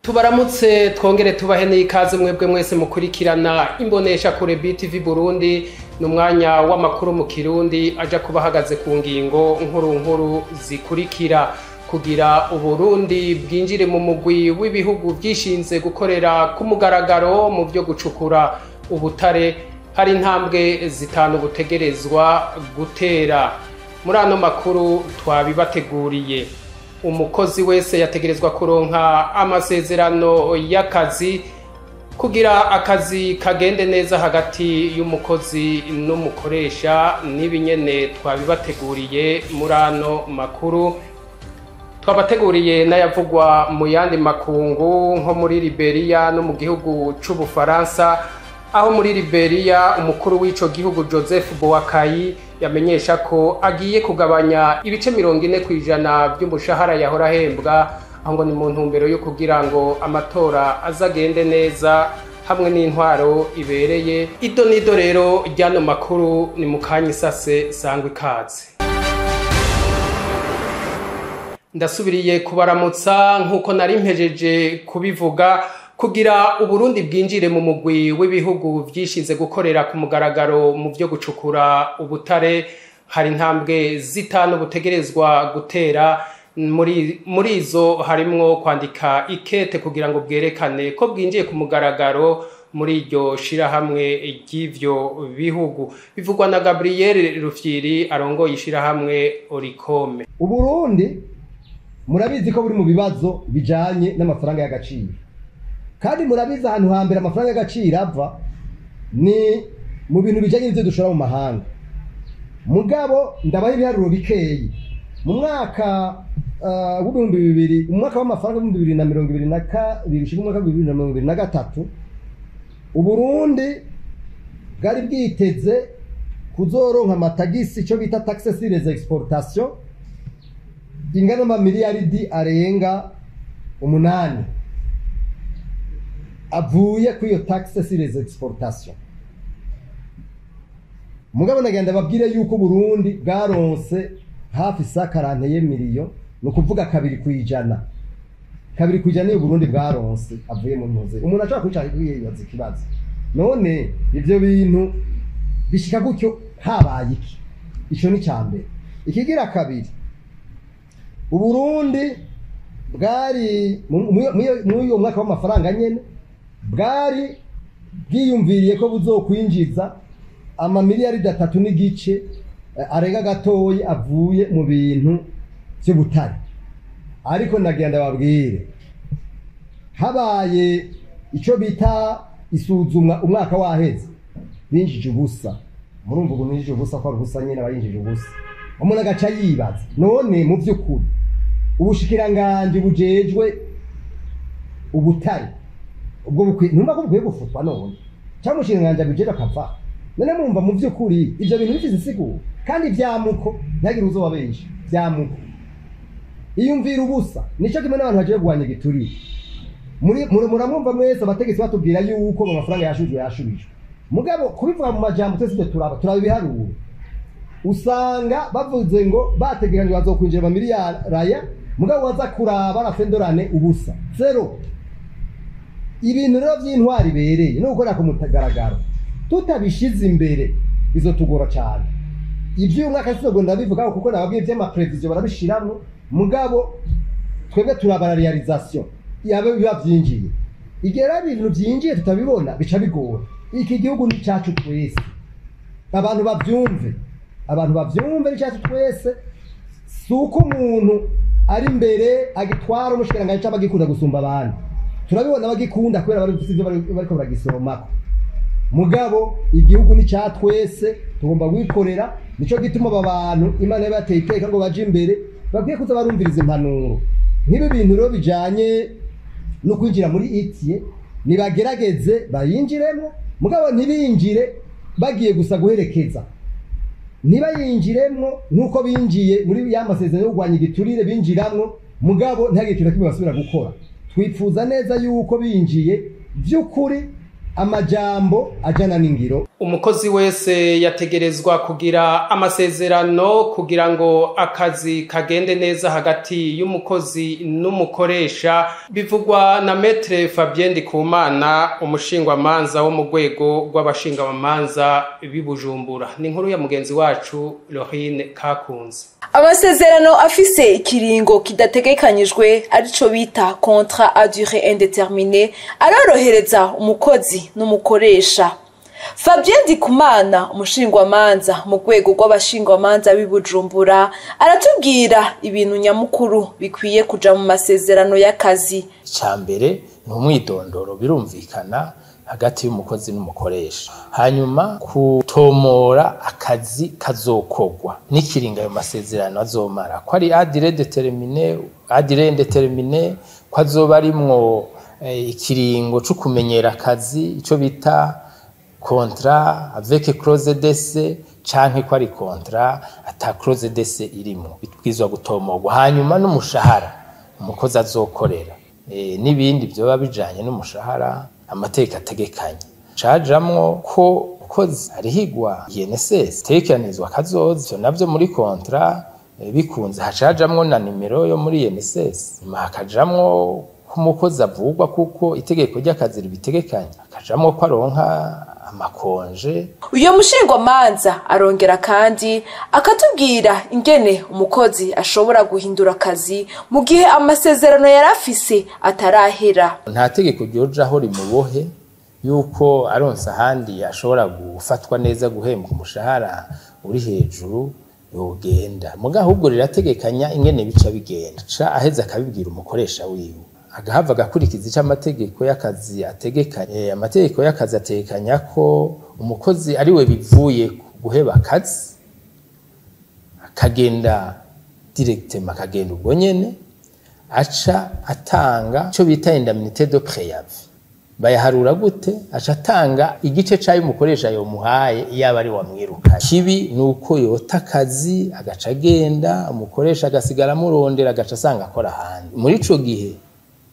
Tubaramutse twongere tubahe n'ikaze mwebwe mwese mukurikirana imbonesha kure Betv Burundi n'umwanya w'amakuru mu Kirundi aja kubahagaze ku ngingo nkuru zikurikira kugira Uburundi bwinjire mu mugwi w'ibihugu byishinze gukorera ku mugaragaro mu byo gucukura ubutare hari intambwe zitanu butegerezwa gutera. Muri ano makuru twabibateguriye. Umukozi wese yategerezwa kuronka amasezerano y'akazi kugira akazi kagende neza hagati y'umukozi n'umukoresha n'ibinyene twabibateguriye muri ano makuru. Twabateguriye n'ayavugwa mu yandi makungu nko muri Liberia no mu gihugu c'Ubufaransa, aho muri Liberia umukuru w'ico gihugu Joseph Boakai yamenyesha ko agiye kugabanya ibice 40% by'umushahara yahora ahembwa, aho ngo ni mu ntumbero yo kugira ngo amatora azagende neza hamwe n'intwaro ibereye. Ido nido rero ryano makuru ni mukanya isase sangwe ikaze. Ndasubiriye kubaramutsa nkuko nari mpejeje kubivuga kugira Uburundi bwinjire mu mugwi w'ibihugu vyishinze gukorera ku mugaragaro mu byo gucukura ubutare hari intambwe zitanu butegerezwa gutera. Muri izo harimwo kwandika ikete kugira ngo bwerekane ko bwinjiye ku mugaragaro muri iryo shirahamwe ry'ivyo bihugu. Bivugwa na Gabriel Rufyiri arongoye ishirahamwe Orikome. Uburundi murabizi ko buri mu bibazo bijanye n'amafaranga y'agaciro, kandi murabizi ahantu hambere amafaranga y'agaciro ava ni mu bintu bijanye n'ivyo dushora mu mahanga. Mugabo ndabaye ibiharuro bikeyi mu mwaka w'ibihumbi bibiri, umwaka w'amafaranga w'ibihumbi 2022 ushika umwaka wa 2023 Uburundi bwari bwiteze kuzoronka amatagisi ico bita taxes sur les exportations ingana n'amamiliyaridi arenga 8 avuye kuri iyo taxes sur les exportations. Mugabo nagenda babwire yuko Burundi bwaronse hafi 40 miliyo, no kuvuga 2%. 2% iyo Burundi bwaronse avuye mu ntuze. Umuntu ashaka kwicara kwibaza ikibazo, none ivyo bintu bishika gutyo habaye iki? Ico ni cyambere. Ikigira kabiri, Uburundi bwari mu mwaka w'amafaranga nyene bwari bwiyumviriye ko buzokwinjiza amamiliyaridi 3 n'igice arenga gatoyi avuye mu bintu by'ubutare. Ariko nagenda babwire habaye ico bita isuzumwa umwaka waheze binjije ubusa. Murumva ubu binjije ubusa ko ubusa nyene bayinjije ubusa. Umuntu agaca yibaza none mu by'ukuri ubushikiranganje bujejwe ubutare ubwo numva ko bukwiye gufutwa none cyangwa ushinganje bujejwe akava. None mumva mu by'ukuri ivyo bintu bifize siguro kandi vyamuko ntagira uzo wabenshi vyamuko iyumvira ubusa. Nico kimwe n'abantu bagiye guhanya gituri muramumva mwese abategetsi batubwira yuko mu mafaranga yashubijwe. Mugabo kubivuga mu majambo twese turaba ibiharuro usanga bavuze ngo bategekanye bazokwinjira mu miliyaraya, mugabo waza kuraba arafendorane ubusa zero. Ibintu rero by'intwari bereye no gukora ku mutagaragaro tutabishize imbere bizotugora cyane. Ivyo umwaka sizogonda bivuga kuko nababwiye by'ama prevision barabishiramwe, mugabo twebwe turabara realisation yabe biba byinjiye. Igera ibintu byinjiye tutabibona bica bigora. Iki gihugu ni cyacu twese, abantu bavyumve ni cyacu twese. Suko umuntu ari imbere agitwara umushikiranganje cyangwa agikunda gusumba abandi, turabibona bagikunda kubera bari bifite ibyo bariko baragisoromako. Mugabo igihugu ni cya twese tugomba gukorera. Nico gituma abantu Imana yabateye iteka ngo baje imbere bakwiye kuza barumviriza impanuro nk'ibi bintu rero bijanye no kwinjira muri itie. Nibagerageze bayinjiremo, mugabo ntibinjire bagiye gusa guherekeza. Niba yinjiremo nuko binjiye muri ya masezerano yo kugwanya igiturire binjiramwo, mugabo ntihagire ikintu kimwe basubira gukora. Twipfuza neza yuko binjiye by'ukuri amajambo ajana n'ingiro. Umukozi wese yategerezwa kugira amasezerano kugira ngo akazi kagende neza hagati y'umukozi n'umukoresha, bivugwa na Maître Fabien Ndikumana, umushingwamanza wo mu rwego rw'abashingwamanza b'Ibujumbura. Ni inkuru ya mugenzi wacu Lorine Kakunze. Amasezerano afise ikiringo kidategekanyijwe arico bita contrat à durée indéterminée arorohereza umukozi n'umukoresha. Fabien Ndikumana, umushingwamanza mu rwego rw'abashingwamanza b'Ibujumbura, aratubwira ibintu nyamukuru bikwiye kuja mu masezerano y'akazi. Cyambere n'umwidondoro birumvikana hagati y'umukozi n'umukoresha, hanyuma kutomora akazi kazokogwa n'ikiringa ayo masezerano azomara, ko ari à durée indéterminée, ko azoba arimwo ikiringo cyo kumenyera akazi, ico bita contrat avec clause d'essai, canke ko ari contrat ata clause d'essai irimo, bitwizwa gutomorwa. Hanyuma n'umushahara umukozi azokorera, n'ibindi byoba bijanye n'umushahara amategeko ategekanye. Cajamwo ko ukozi arihigwa INSS tekanizwa kazoza, navyo muri contrat bikunze hacajamwo na nimero yo muri INSS, hakajamwo kumukozi avugwa kuko itegeko ry'akazi ribitegekanye, akajamwo ko aronka amakonje. Uyo mushingwamanza arongera kandi akatubwira ingene umukozi ashobora guhindura akazi mu gihe amasezerano yarafise atarahera. Nta tegeko ryojaho rimubohe yuko aronsa handi ashobora gufatwa neza guhembwa umushahara uri hejuru yogenda, muga ahubwo rirategekanya ingene bica bigenda, ca aheza akabibwira umukoresha wiwe, agahava agakurikiza ico amategeko y'akazi ategekanye. Amategeko y'akazi ategekanya ko umukozi ariwe bivuye guheba akazi akagenda directement, akagenda ubwo nyene aca atanga ico bita indemnité de préavis. Bayaharura gute? Aca atanga igice cayo umukoresha yomuhaye yaba ari wamwiruka. Kibi nuko yota akazi agaca agenda, umukoresha agasigara amurondera, agaca asanga akora handi. Muri ico gihe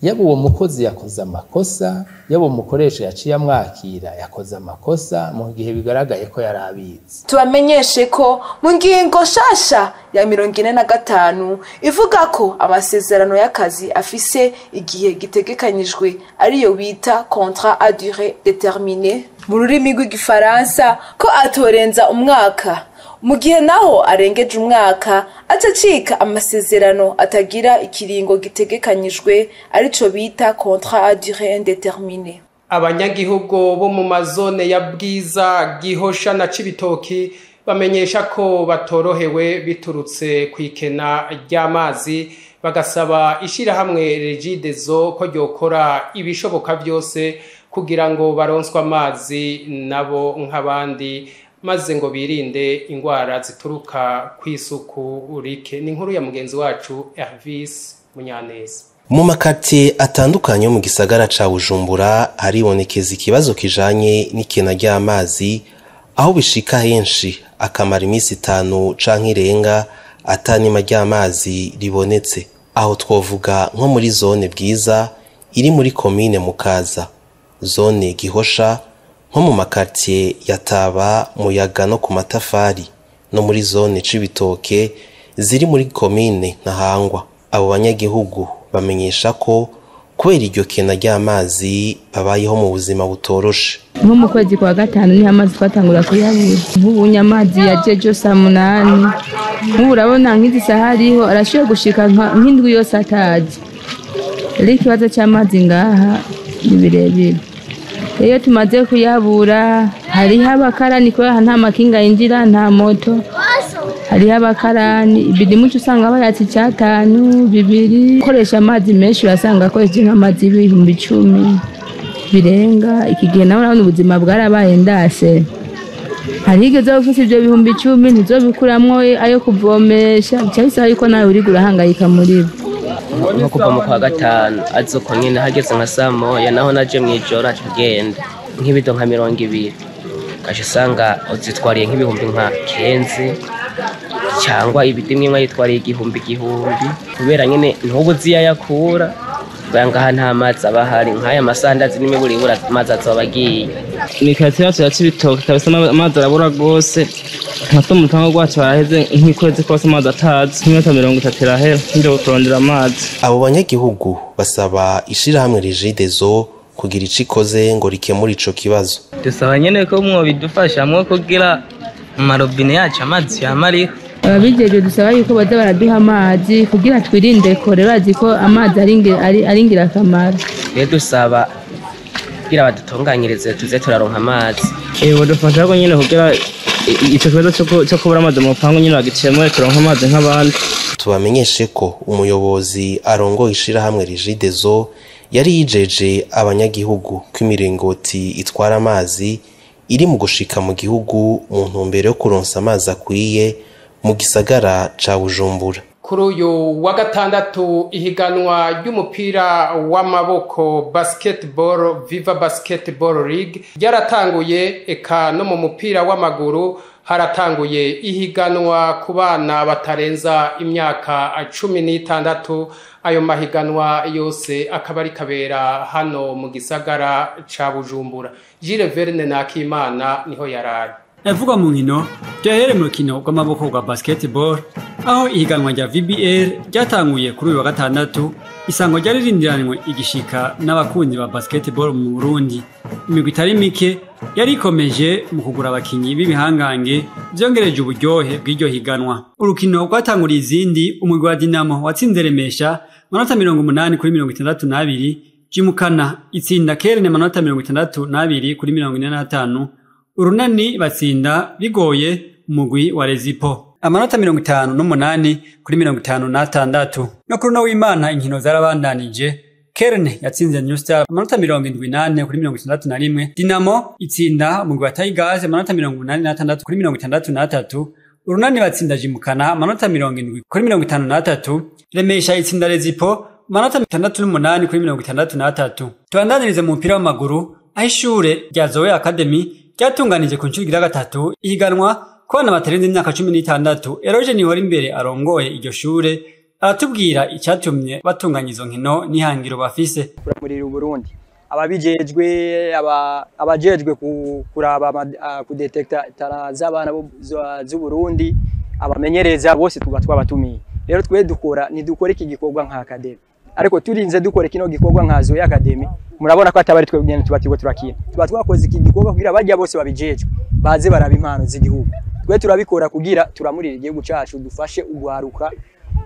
yaba uwo mukozi yakoze amakosa, yaba umukoresha yaciye amwakira yakoze amakosa, mu gihe bigaragaye ko yarabitse. Tubamenyeshe ko mu ngingo shasha ya 45 ivuga ko amasezerano y'akazi afise igihe gitegekanyijwe ariyo bita contrat à durée déterminée mu rurimi rw'igifaransa, ko atorenza umwaka. Mu gihe naho arengeje umwaka atacika amasezerano atagira ikiringo gitegekanyijwe arico bita contrat à durée indéterminée. Abanyagihugu bo mu mazone ya Bwiza, Gihosha na Cibitoki bamenyesha ko batorohewe biturutse kwikena ry'amazi, bagasaba ishirahamwe Regideso ko ryokora ibishoboka byose kugira ngo baronswe amazi nabo nk'abandi, maze ngo birinde ingwara zituruka kw'isuku rike. Ni inkuru ya mugenzi wacu Hervis Munyaneza. Mu makati atandukanye mu gisagara ca Bujumbura haribonekeza ikibazo kijanye n'ikena ry'amazi, aho bishika henshi akamara imisi 5 canke irenga atanima ry'amazi ribonetse. Aho twovuga nko muri zone Bwiza iri muri commune Mukaza, zone Gihosha, nko mu makartier yataba Muyaga no ku Matafari, no muri zone Cibitoke ziri muri commune Ntahangwa. Abo banyagihugu bamenyesha ko kubera iryo kena ry'amazi babayeho mu buzima butoroshe. Nko mu kwezi kwa gatanu ni amazi twatangura kuyabura, nk'ubu amazi yajeje saa 8, nk'ubu urabona nk'izi saha hariho arashoboye gushika nk'indwi yose atazi. Rero ikibazo cy'amazi ngaha ni birebire. Iyo tumaze kuyabura hariho abakarani kubera nta makinga yinjira, nta moto, hariho abakarani ibidimucu usanga bayatsi 5, 2 koresha amazi menshi, urasanga akoresha nk'amazi 10,000 birenga. Iki gihe nawe urabona ubuzima bwarabaye ndase, harigeze ufise ibyo 10,000 ntizobikuramwo ayo kuvomesha, cyahise ariko nawe uri gurahangayika muri bo. Nko kuva mu kwa gatanu azoko nyene hageze nka saa 1 naho naje mwijoro acagenda nk'ibido nka 200, kashe sanga uzitwariye nk'ibihumbi nka 15 cyangwa ibidimwe yitwariye igihumbi kubera nyene ntubu ziya yakura ngaha nta mazi aba ahari nk'aya masandazi n'imiburibura amazi azoba agiye ni karitsiye yacu ya Cibitoke kabisa amazi arabura rwose nka mu rupango rwacu haraheze nk'ukwezi kose amazi atazi nk'iminota 30 irahera nje kurondera amazi. Abo banyagihugu basaba ishirahamwe Regideso kugira ico ikoze ngo rikemure ico kibazo. Dusaba nyene ko mwobidufashamwo kugira amarobine yacu amazi yamariho. Abijeje dusaba yuko baza baraduha amazi kugira twirinde kore bazi ko amazi ari ingirakamaro. Rero dusaba kugira badutunganyirize tuze turaronka amazi. Bodufasha ko nyene kugira ico kibazo cyo kubura amazi mu rupango nyene bagiciyemo turonka amazi nk'abandi. Tubamenyeshe ko umuyobozi arongoye ishirahamwe Regideso yari yijeje abanyagihugu ko imiringoti itwara amazi iri mu gushika mu gihugu mu ntumbero yo kuronsa amazi akwiye mu gisagara ca Bujumbura. Kuri uyu wa gatandatu ihiganwa ry'umupira w'amaboko basketball Viva Basketball League ryaratanguye, eka no mu mupira w'amaguru haratanguye ihiganwa ku bana batarenza imyaka 16. Ayo mahiganwa yose akaba ari kabera hano mu gisagara ca Bujumbura. Jules Verne Nakimana niho yarari. Evuga mu nkino ryahere mu rukino rw'amaboko rwa basketball aho ihiganwa rya VBL ryatanguye kuri uyu wa gatandatu. Isango ryari rindiranywe igishika n'abakunzi ba basketball mu Burundi. Imigwi itari mike yari ikomeje mu kugura abakinyi b'ibihangange byongereje uburyohe bw'iryo higanwa. Urukino rwatanguriye izindi, umugwi wa Dinamo watsinze Remesha manota 80-62, Jimukana itsinda Kerne manota 62-45. Urunani batsinda bigoye umugwi wa Rezipo amanota 58-56. No kuri no w'Imana inkino zarabandanije. Kerne yatsinze New Star amanota 78-61. Dinamo itsinda umugwi wa Tigers amanota 86-63. Urunani batsinda Jimukana amanota 70-53. Remesha itsinda Rezipo amanota 68-63. Tubandanirize mu mupira w'amaguru aho ishure rya Zoe Academy ryatunganije ku nshuro ya gatatu ihiganwa ku bana batarenze imyaka 16. Eroge Nihora imbere arongoye iryo shure aratubwira icyatumye batunganya izo nkino n'ihangiro bafise. Muri Burundi ababijejwe abajejwe kuraba kudetecta z'abana z'u Burundi abamenyereza bose tuba twabatumiye. Rero twe dukora iki gikorwa nka academy, ariko turinze dukora kino gikorwa nka Zoe Academy murabona ko atabari twe bwene tubatigo turakina. Tuba twakoze iki gikorwa kugira bajya bose babijejwe baze baraba impano z'igihugu. Twe turabikora kugira turamurire igihugu cacu dufashe ugwaruka.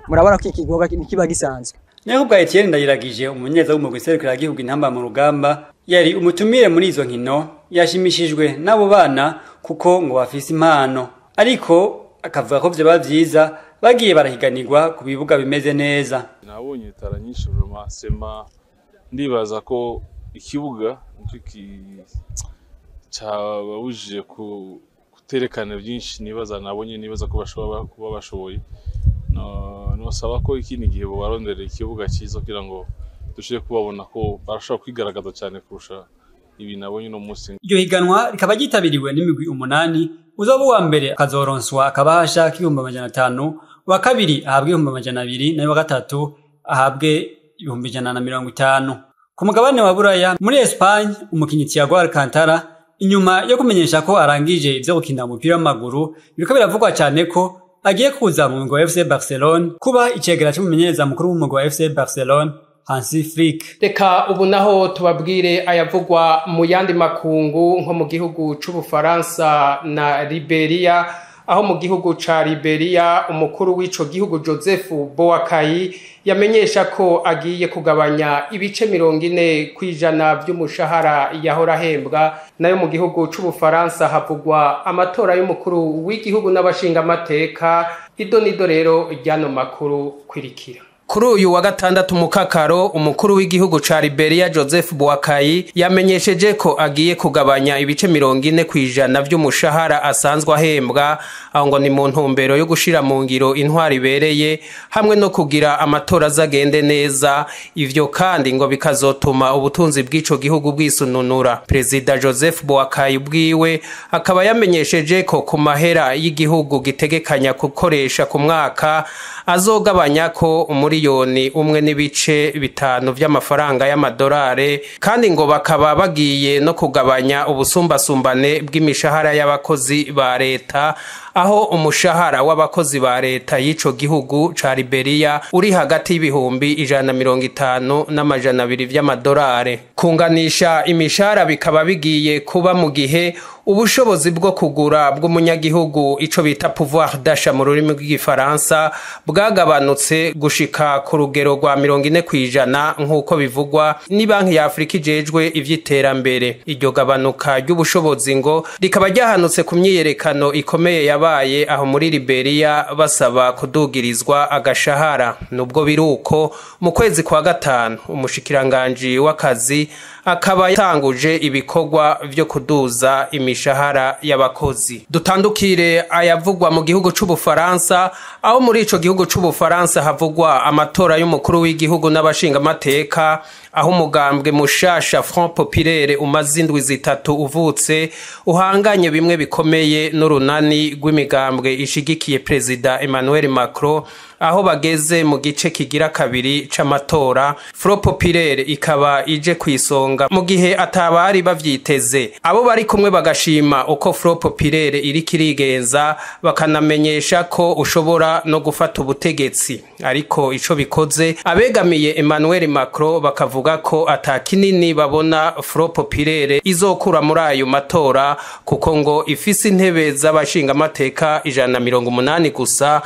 Murabona ko iki gikorwa kiba gisanzwe. Nako bwa Etienne Ndayiragije umunyeza w'umugwi serukira gihugu intamba mu rugamba yari umutumire muri izo nkino, yashimishijwe nabo bana kuko ngo bafise impano, ariko akavuga ko byo bavyiza bagiye barahiganirwa ku bibuga bimeze neza. Nabonye taranyishe sema ndibaza ko ikibuga cyabujije kuterekana byinshi, nibaza ko bashobora kuba bashoboye. No saba ko ikindi gihe barondera ikibuga cyiza kugira ngo dushire kubabona ko barashobora kwigaragaza cyane kurusha ibi nabonye no munsi. Iryo higanwa rikaba gitabiriwe n'imigwi 8. Uzoba wa mbere akazoronswa akabahasha k'ibihumbi 500, wa kabiri ahabwe 200, nayo wa gatatu ahabwe 150. Ku mugabane wa Buraya muri Espagne umukinyi Thiago Alcantara inyuma yo kumenyesha ko arangije ivyo gukina umupira w'amaguru biriko biravugwa cyane ko agiye kuza mu mugwi wa FC Barcelona kuba icegera cy'umumenyereza mukuru w'umugwi wa FC Barcelona Hansi Flick. Reka ubu naho tubabwire ayavugwa mu yandi makungu nko mu gihugu c'Ubufaransa na Liberia, aho mu gihugu ca Liberia umukuru w'ico gihugu Joseph Boakai yamenyesha ko agiye kugabanya ibice 40% by'umushahara yahora ahembwa. Nayo mu gihugu c'Ubufaransa havugwa amatora y'umukuru w'igihugu n'abashinga amateka. Idonido rero ryano makuru kwirikira. Kuri uyu wa gatandatu mukakaro umukuru w'igihugu ca Liberia Joseph Boakai yamenyesheje ko agiye kugabanya ibice 40% by'umushahara asanzwe ahembwa, aho ngo ni mu ntumbero yo gushira mu ngiro intwari ibereye hamwe no kugira amatora azagende neza. Ivyo kandi ngo bikazotuma ubutunzi bw'ico gihugu bwisununura. Perezida Joseph Boakai bwiwe akaba yamenyesheje ko ku mahera y'igihugu gitegekanya gukoresha ku mwaka azogabanya ko muri umuriyoni 1.5 vy'amafaranga y'amadolari, kandi ngo bakaba bagiye no kugabanya ubusumbasumbane bw'imishahara y'abakozi ba leta, aho umushahara w'abakozi ba leta y'ico gihugu ca Liberia uri hagati y'ibihumbi 150 n'amajana 200 vy'amadolari. Kunganisha imishahara bikaba bigiye kuba mu gihe ubushobozi bwo kugura bw'umunyagihugu ico bita pouvoir d'achat mu rurimi rw'igifaransa bwagabanutse gushika ku rugero rwa 40% nk'uko bivugwa ni Banki ya Afrika ijejwe ivy'iterambere. Iryo gabanuka ry'ubushobozi ngo rikaba ryahanutse ku myiyerekano ikomeye yabaye aho muri Liberia basaba kudugirizwa agashahara. Nubwo biruko mu kwezi kwa gatanu umushikiranganje w'akazi akaba yatanguje ibikorwa vyo kuduza imishahara y'abakozi. Dutandukire ayavugwa mu gihugu c'Ubufaransa, aho muri ico gihugu c'Ubufaransa havugwa amatora y'umukuru w'igihugu n'abashinga amateka, aho umugambwe mushasha Front Populaire umaze indwi zitatu uvutse uhanganye bimwe bikomeye n'urunani rw'imigambwe ishigikiye Perezida Emmanuel Macron, aho bageze mu gice kigira kabiri c'amatora. Front Populaire ikaba ije kwisonga mu gihe atabari bavyiteze. Abo bari kumwe bagashima uko Front Populaire iri kirigenza, bakanamenyesha ko ushobora no gufata ubutegetsi. Ariko ico bikoze abegamiye Emmanuel Macron bakavuga ko atakinini babona Front Populaire izokura muri ayo matora, kuko ngo ifise intebe z'abashinga amateka 180 gusa,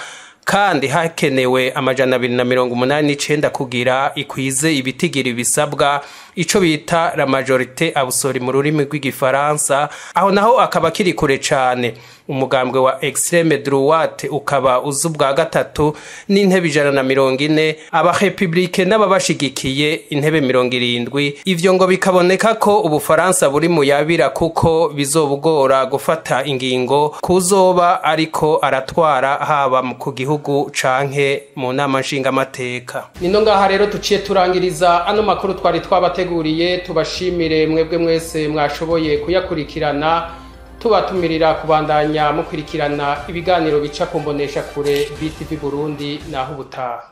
kandi hakenewe amajana 289 kugira ikwize ibitigiri bisabwa, ico bita la majorité absolue mu rurimi rw'igifaransa. Aho naho akaba kiri kure cane. Umugambwe wa extreme droite ukaba uzubwa gatatu n'intebe 140, aba republique n'ababashigikiye intebe 70. Ivyo ngo bikaboneka ko Ubufaransa buri mu yabira, kuko bizobugora gufata ingingo kuzoba ariko aratwara haba mu gihugu canke mu nama nshinga amateka. Nino ngaha rero tuciye turangiriza ano makuru twari twabateguriye. Tubashimire mwebwe mwese mwashoboye kuyakurikirana, tubatumirira kubandanya mukurikirana ibiganiro bica ku mbonesha kure BTV Burundi. Naho ubutaha.